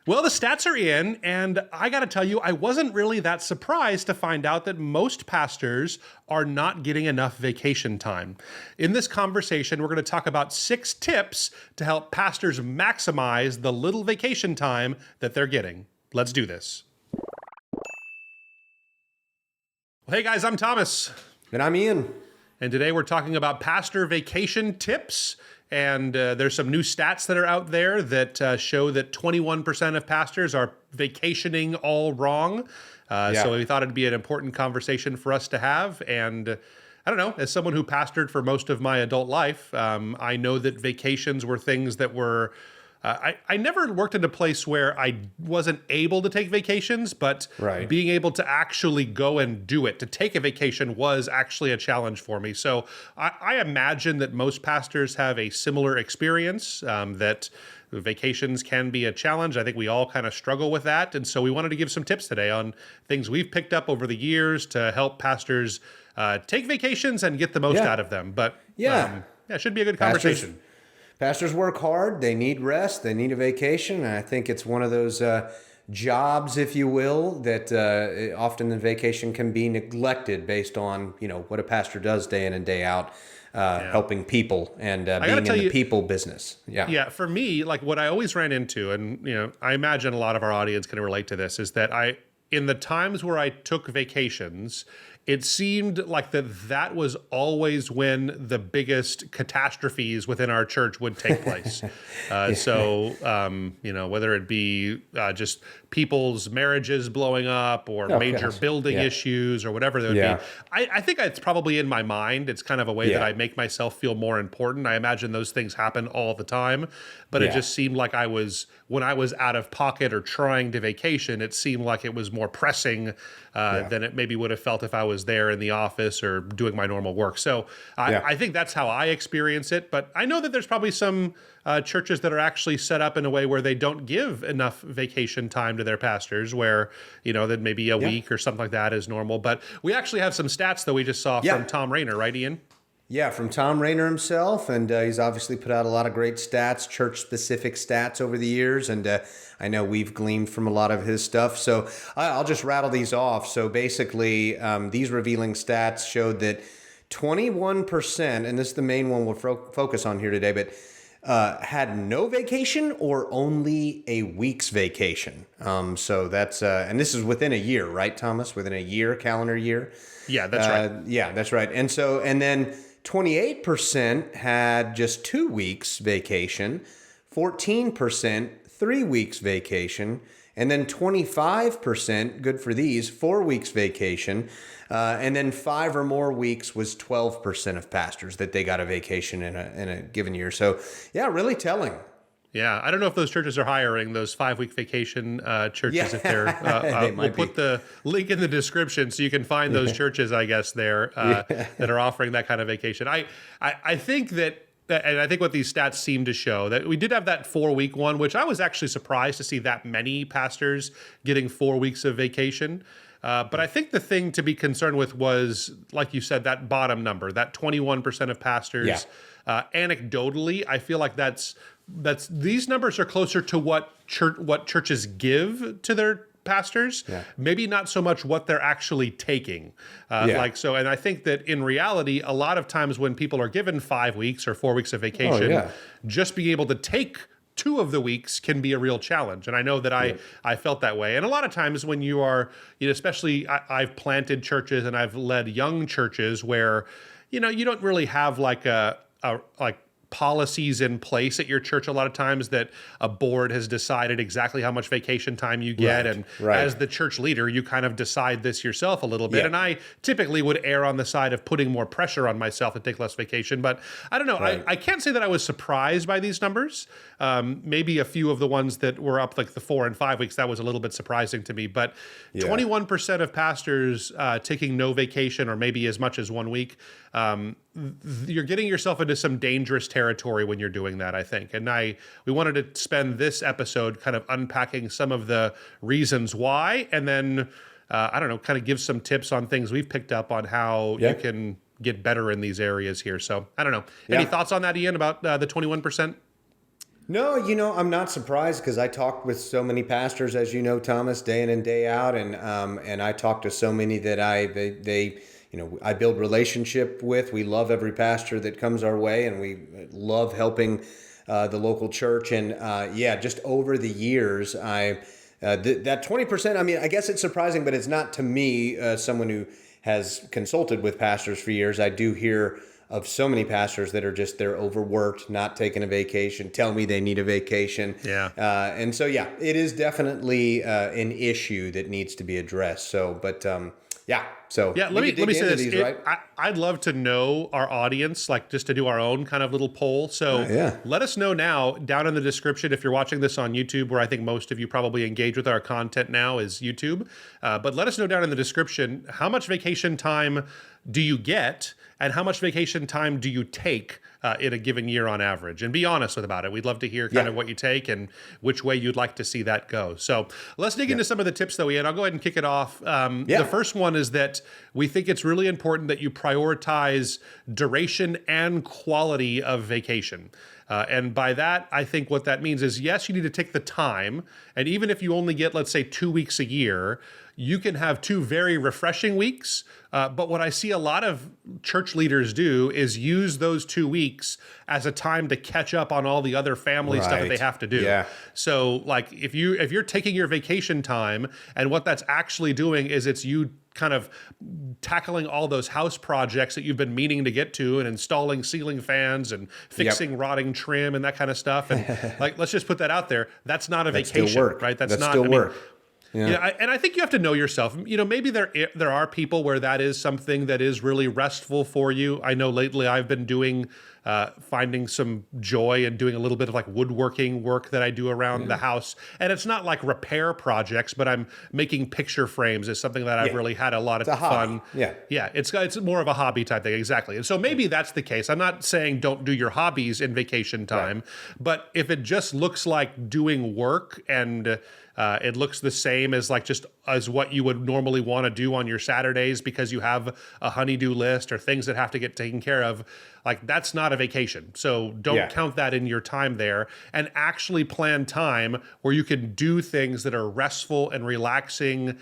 Well, the stats are in, and I got to tell you, I wasn't really that surprised to find out that most pastors are not getting enough vacation time. In this conversation, we're going to talk about 6 tips to help pastors maximize the little vacation time that they're getting. Let's do this. Well, hey guys, I'm Thomas. And I'm Ian. And today we're talking about pastor vacation tips. And there's some new stats that are out there that show that 21% of pastors are vacationing all wrong. So we thought it'd be an important conversation for us to have. And I don't know, as someone who pastored for most of my adult life, I know that vacations were things that were... I never worked in a place where I wasn't able to take vacations, but being able to actually go and do it, to take a vacation was actually a challenge for me. So I imagine that most pastors have a similar experience, that vacations can be a challenge. I think we all kind of struggle with that. And so we wanted to give some tips today on things we've picked up over the years to help pastors take vacations and get the most out of them. But it should be a good conversation. Pastors work hard. They need rest. They need a vacation. And I think it's one of those jobs, if you will, that often the vacation can be neglected based on, what a pastor does day in and day out, helping people and being in the people business. Yeah. For me, like what I always ran into, and, I imagine a lot of our audience can relate to this, is that in the times where I took vacations, it seemed like that was always when the biggest catastrophes within our church would take place. So, whether it be just people's marriages blowing up or major building issues or whatever there would be. I think it's probably in my mind. It's kind of a way that I make myself feel more important. I imagine those things happen all the time, but it just seemed like when I was out of pocket or trying to vacation, it seemed like it was more pressing than it maybe would have felt if I was there in the office or doing my normal work. So I think that's how I experience it. But I know that there's probably some churches that are actually set up in a way where they don't give enough vacation time to their pastors, where, that maybe a week or something like that is normal. But we actually have some stats that we just saw from Tom Rainer, right, Ian? Yeah, from Tom Rainer himself, and he's obviously put out a lot of great stats, church-specific stats over the years, and I know we've gleaned from a lot of his stuff, so I'll just rattle these off. So basically, these revealing stats showed that 21%, and this is the main one we'll focus on here today, but had no vacation or only a week's vacation. So that's, and this is within a year, right, Thomas? Within a year, calendar year? Yeah, that's right. Yeah, that's right. And then 28% had just 2 weeks vacation, 14% 3 weeks vacation, and then 25%, good for these, 4 weeks vacation, and then 5 or more weeks was 12% of pastors that they got a vacation in a given year. So yeah, really telling. Yeah, I don't know if those churches are hiring those 5-week vacation churches. If they're, we'll put the link in the description so you can find those churches, I guess, there that are offering that kind of vacation. I think that, and I think what these stats seem to show, that we did have that 4-week one, which I was actually surprised to see that many pastors getting 4 weeks of vacation. But I think the thing to be concerned with was, like you said, that bottom number, that 21% of pastors. Anecdotally, I feel like that's these numbers are closer to what churches give to their pastors, maybe not so much what they're actually taking. And I think that in reality, a lot of times when people are given 5 weeks or 4 weeks of vacation, just being able to take 2 of the weeks can be a real challenge. And I know that I felt that way. And a lot of times when you are, especially I've planted churches and I've led young churches where, you don't really have like policies in place at your church a lot of times that a board has decided exactly how much vacation time you get. As the church leader, you kind of decide this yourself a little bit. And I typically would err on the side of putting more pressure on myself to take less vacation. But I don't know. I can't say that I was surprised by these numbers. Maybe a few of the ones that were up like the 4 and 5 weeks, that was a little bit surprising to me. But 21% of pastors taking no vacation or maybe as much as 1 week, you're getting yourself into some dangerous territory when you're doing that, I think. And we wanted to spend this episode kind of unpacking some of the reasons why, and then, kind of give some tips on things we've picked up on how you can get better in these areas here. So, I don't know. Any thoughts on that, Ian, about the 21%? No, I'm not surprised because I talk with so many pastors, as you know, Thomas, day in and day out, and I talk to so many that I build relationship with. We love every pastor that comes our way, and we love helping the local church. And just over the years, that 20%. I mean, I guess it's surprising, but it's not to me, someone who has consulted with pastors for years. I do hear of so many pastors that are they're overworked, not taking a vacation, tell me they need a vacation. Yeah. And so, it is definitely an issue that needs to be addressed. So, let me say this. Right? I'd love to know our audience, like just to do our own kind of little poll. So let us know now down in the description if you're watching this on YouTube, where I think most of you probably engage with our content now is YouTube. But let us know down in the description, how much vacation time do you get and how much vacation time do you take in a given year on average? And be honest about it. We'd love to hear kind of what you take and which way you'd like to see that go. So let's dig into some of the tips that we had. I'll go ahead and kick it off. The first one is that we think it's really important that you prioritize duration and quality of vacation. And by that, I think what that means is, yes, you need to take the time. And even if you only get, let's say, 2 weeks a year, you can have 2 very refreshing weeks. But what I see a lot of church leaders do is use those 2 weeks as a time to catch up on all the other family stuff that they have to do. Yeah. So like if you're taking your vacation time, and what that's actually doing is it's you kind of tackling all those house projects that you've been meaning to get to, and installing ceiling fans and fixing rotting trim and that kind of stuff. And like, let's just put that out there. That's not a vacation, still work. Right? That's not still work. Yeah, and I think you have to know yourself. Maybe there are people where that is something that is really restful for you. I know lately I've been doing finding some joy and doing a little bit of like woodworking work that I do around the house. And it's not like repair projects, but I'm making picture frames is something that I've really had a lot of fun. Yeah, it's more of a hobby type thing, exactly. And so maybe that's the case. I'm not saying don't do your hobbies in vacation time, but if it just looks like doing work and it looks the same as what you would normally want to do on your Saturdays because you have a honey-do list or things that have to get taken care of, like that's not a vacation. So don't count that in your time there, and actually plan time where you can do things that are restful and relaxing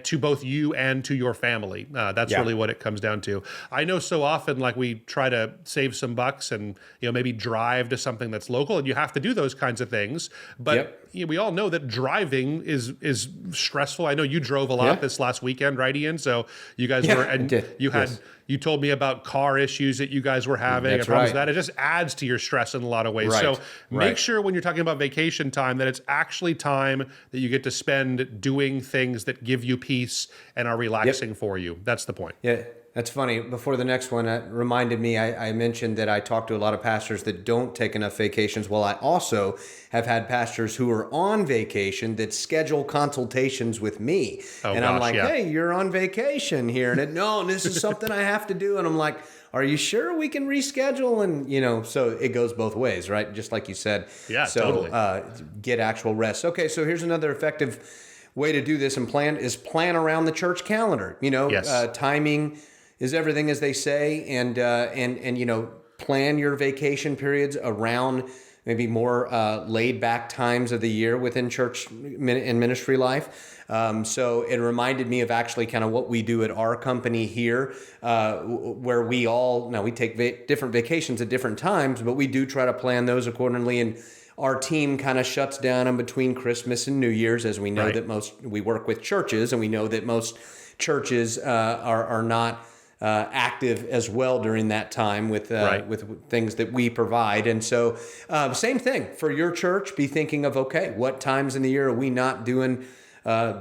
to both you and to your family. That's really what it comes down to. I know so often, like we try to save some bucks and maybe drive to something that's local, and you have to do those kinds of things. But we all know that driving is stressful. I know you drove a lot this last weekend, right, Ian? So you guys were, and you had. You told me about car issues that you guys were having. That's right. That it just adds to your stress in a lot of ways. Right. So make sure when you're talking about vacation time that it's actually time that you get to spend doing things that give you peace and are relaxing for you. That's the point. Yeah. That's funny. Before the next one, it reminded me, I mentioned that I talk to a lot of pastors that don't take enough vacations. Well, I also have had pastors who are on vacation that schedule consultations with me. I'm like, hey, you're on vacation here. And no, this is something I have to do. And I'm like, are you sure we can reschedule? And, so it goes both ways, right? Just like you said. Yeah, so, totally. Get actual rest. Okay, so here's another effective way to do this and plan around the church calendar. Timing is everything, as they say, and plan your vacation periods around maybe more laid back times of the year within church and ministry life. So it reminded me of actually kind of what we do at our company here, where we take different vacations at different times, but we do try to plan those accordingly. And our team kind of shuts down in between Christmas and New Year's, as we know that we work with churches, and we know that most churches are not active as well during that time with things that we provide. And so same thing for your church. Be thinking of, okay, what times in the year are we not doing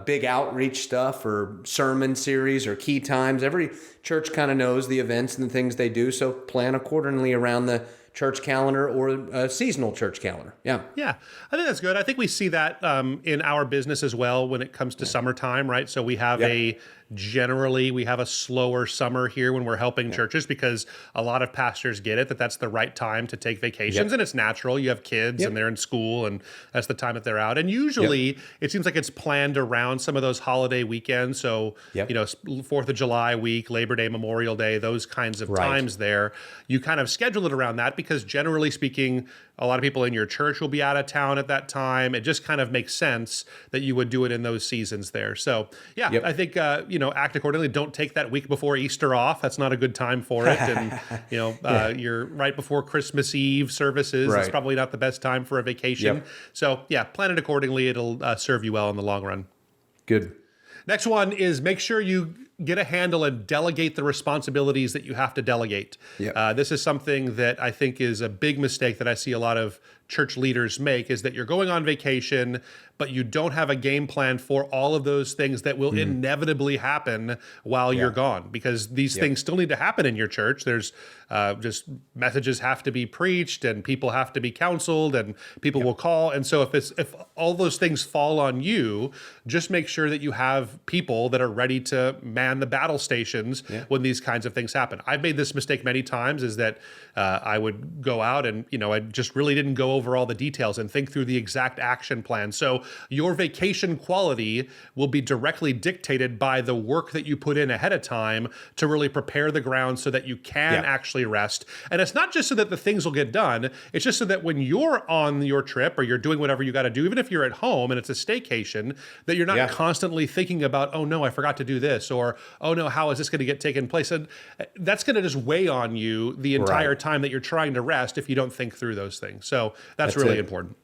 big outreach stuff or sermon series or key times? Every church kind of knows the events and the things they do. So plan accordingly around the church calendar or a seasonal church calendar. Yeah, I think that's good. I think we see that in our business as well when it comes to summertime, right? So we have a generally we have a slower summer here when we're helping churches, because a lot of pastors get it that that's the right time to take vacations, and it's natural. You have kids and they're in school, and that's the time that they're out. And usually it seems like it's planned around some of those holiday weekends. So, 4th of July week, Labor Day, Memorial Day, those kinds of times there, you kind of schedule it around that, because generally speaking, a lot of people in your church will be out of town at that time. It just kind of makes sense that you would do it in those seasons there. So I think, act accordingly. Don't take that week before Easter off. That's not a good time for it. And, you're right before Christmas Eve services. It's probably not the best time for a vacation. So plan it accordingly. It'll serve you well in the long run. Good. Next one is make sure you get a handle and delegate the responsibilities that you have to delegate. This is something that I think is a big mistake that I see a lot of church leaders make, is that you're going on vacation, but you don't have a game plan for all of those things that will inevitably happen while you're gone, because these things still need to happen in your church. There's just messages have to be preached, and people have to be counseled, and people will call. And so if all those things fall on you, just make sure that you have people that are ready to man the battle stations when these kinds of things happen. I've made this mistake many times, is that I would go out and, I just really didn't go over all the details and think through the exact action plan. So your vacation quality will be directly dictated by the work that you put in ahead of time to really prepare the ground so that you can actually rest. And it's not just so that the things will get done. It's just so that when you're on your trip or you're doing whatever you got to do, even if you're at home and it's a staycation, that you're not constantly thinking about, oh no, I forgot to do this, or oh no, how is this going to get taken place? And that's going to just weigh on you the entire time that you're trying to rest if you don't think through those things. So that's really important.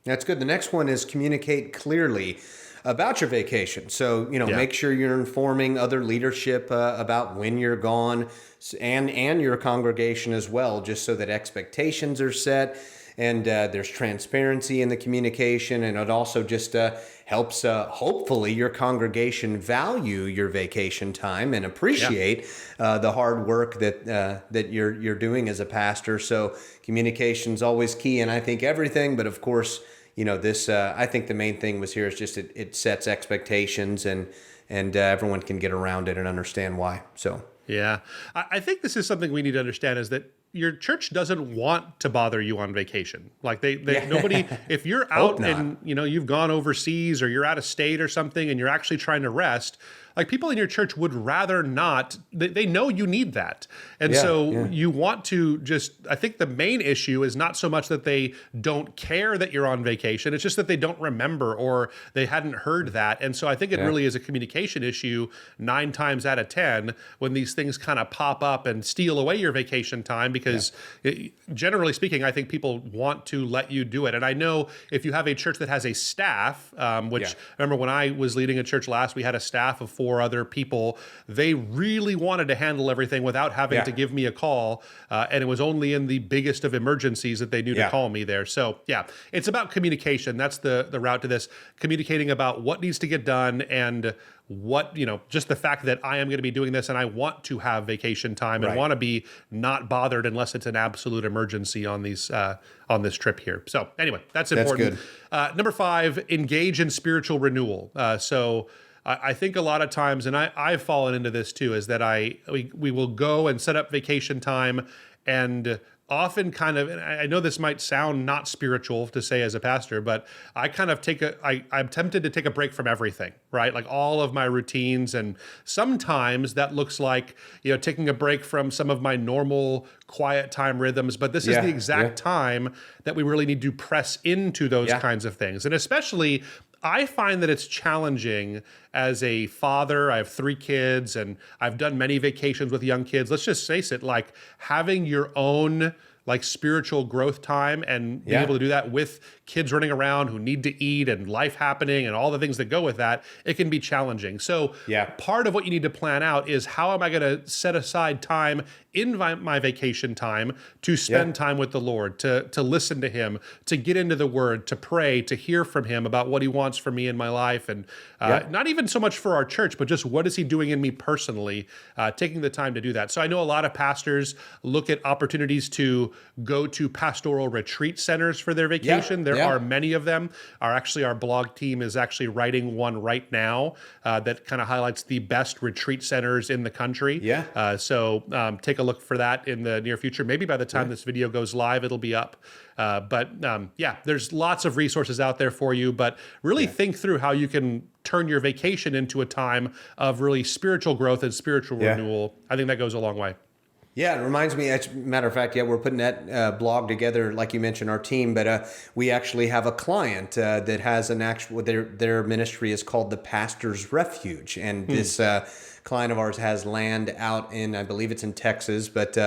That's good. The next one is communicate clearly about your vacation. So, make sure you're informing other leadership about when you're gone, and your congregation as well, just so that expectations are set and there's transparency in the communication. And it also just helps, hopefully, your congregation value your vacation time and appreciate the hard work that you're doing as a pastor. So communication's always key, and I think everything, but of course, this, I think the main thing was here is just it sets expectations, and everyone can get around it and understand why. So I think this is something we need to understand, is that your church doesn't want to bother you on vacation. Like nobody, if you're out and you've gone overseas or you're out of state or something and you're actually trying to rest, like people in your church would rather not. They know you need that. And you want to just, I think the main issue is not so much that they don't care that you're on vacation. It's just that they don't remember, or they hadn't heard that. And so I think it really is a communication issue 9 times out of 10 when these things kind of pop up and steal away your vacation time, because generally speaking, I think people want to let you do it. And I know if you have a church that has a staff, which remember when I was leading a church last, we had a staff of 4 other people. They really wanted to handle everything without having to give me a call. And it was only in the biggest of emergencies that they knew to call me there. So it's about communication. That's the route to this. Communicating about what needs to get done, and what, just the fact that I am going to be doing this and I want to have vacation time and want to be not bothered unless it's an absolute emergency on these, on this trip here. So anyway, that's important. That's good. Number 5, engage in spiritual renewal. So I think a lot of times, and I've fallen into this too, is that we will go and set up vacation time, and often kind of, and I know this might sound not spiritual to say as a pastor, but I kind of I'm tempted to take a break from everything, right? Like all of my routines. And sometimes that looks like, taking a break from some of my normal quiet time rhythms, but this is the exact time that we really need to press into those kinds of things. And especially, I find that it's challenging as a father. I have 3 kids, and I've done many vacations with young kids. Let's just face it, like having your own spiritual growth time and being able to do that with kids running around who need to eat and life happening and all the things that go with that, it can be challenging. So part of what you need to plan out is, how am I going to set aside time in my vacation time to spend time with the Lord, to listen to him, to get into the Word, to pray, to hear from him about what he wants for me in my life. And not even so much for our church, but just what is he doing in me personally, taking the time to do that. So I know a lot of pastors look at opportunities to go to pastoral retreat centers for their vacation. There are many of them. Our blog team is actually writing one right now that kind of highlights the best retreat centers in the country. So take a look for that in the near future. Maybe by the time this video goes live, it'll be up. But there's lots of resources out there for you, but really think through how you can turn your vacation into a time of really spiritual growth and spiritual renewal. I think that goes a long way. Yeah, it reminds me, as a matter of fact, we're putting that blog together, like you mentioned, our team, but we actually have a client that has an actual, their ministry is called the Pastor's Refuge. And this client of ours has land out in, I believe it's in Texas, but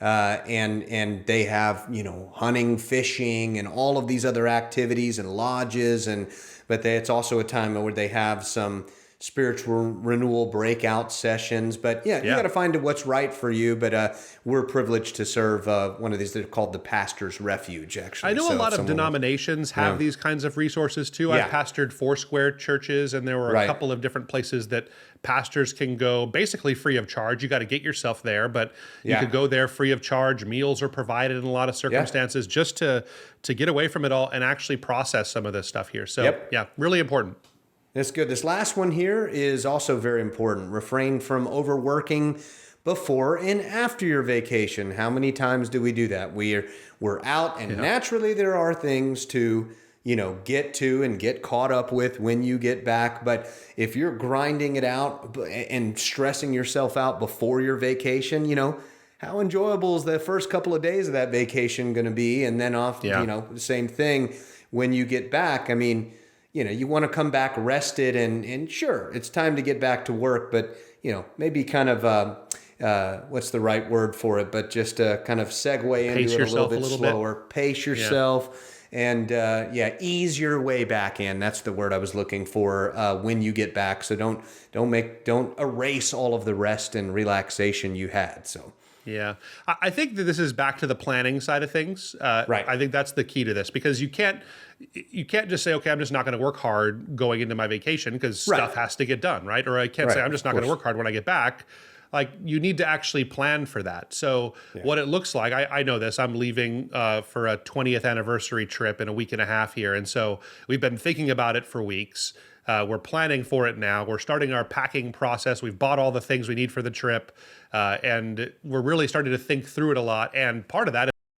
and they have, hunting, fishing, and all of these other activities and lodges, but it's also a time where they have some spiritual renewal breakout sessions. But you got to find what's right for you. But we're privileged to serve one of these. They're called the Pastor's Refuge, actually. I know a lot of denominations have these kinds of resources too. I've pastored Foursquare churches, and there were a couple of different places that pastors can go basically free of charge. You got to get yourself there, but you could go there free of charge. Meals are provided in a lot of circumstances just to get away from it all and actually process some of this stuff here. So really important. That's good. This last one here is also very important. Refrain from overworking before and after your vacation. How many times do we do that? We're out, and naturally there are things to get to and get caught up with when you get back. But if you're grinding it out and stressing yourself out before your vacation, how enjoyable is the first couple of days of that vacation going to be? And then the same thing when you get back. I mean, you want to come back rested and sure, it's time to get back to work, but, maybe kind of, what's the right word for it? But just kind of segue into it a little bit slower. Pace yourself and, ease your way back in. That's the word I was looking for when you get back. So don't erase all of the rest and relaxation you had. So. Yeah. I think that this is back to the planning side of things. Right. I think that's the key to this, because you can't just say, okay, I'm just not going to work hard going into my vacation because stuff has to get done, right? Or I can't say I'm just not going to work hard when I get back. Like, you need to actually plan for that. So what it looks like, I know this, I'm leaving for a 20th anniversary trip in a week and a half here. And so we've been thinking about it for weeks. We're planning for it now. We're starting our packing process. We've bought all the things we need for the trip. And we're really starting to think through it a lot. And part of that